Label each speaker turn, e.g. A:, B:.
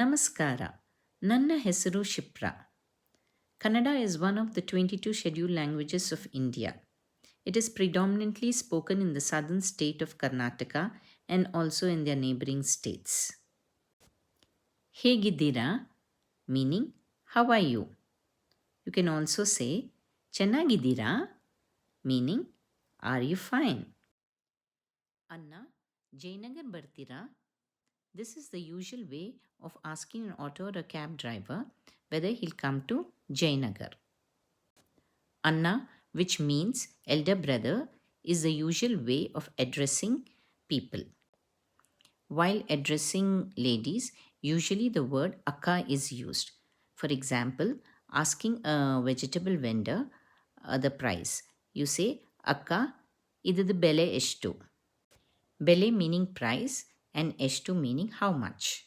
A: ನಮಸ್ಕಾರ. ನನ್ನ ಹೆಸರು Shipra. Kannada is one of the 22 scheduled languages of India. It is predominantly spoken in the southern state of Karnataka and also in their neighboring states. ಹೇಗಿದ್ದೀರಾ? Meaning, how are you? You can also say ಚೆನ್ನಾಗಿದ್ದೀರಾ? Meaning, are you fine? ಅನ್ನ, ಜಯನಗರ್ ಬರ್ತೀರಾ? This is the usual way of asking an auto or a cab driver whether he'll come to Jayanagar. Anna, which means elder brother, is the usual way of addressing people. While addressing ladies, usually the word akka is used. For example, asking a vegetable vendor the price. You say, akka, idadu bele eshtu. Bele meaning price and eshtu meaning how much.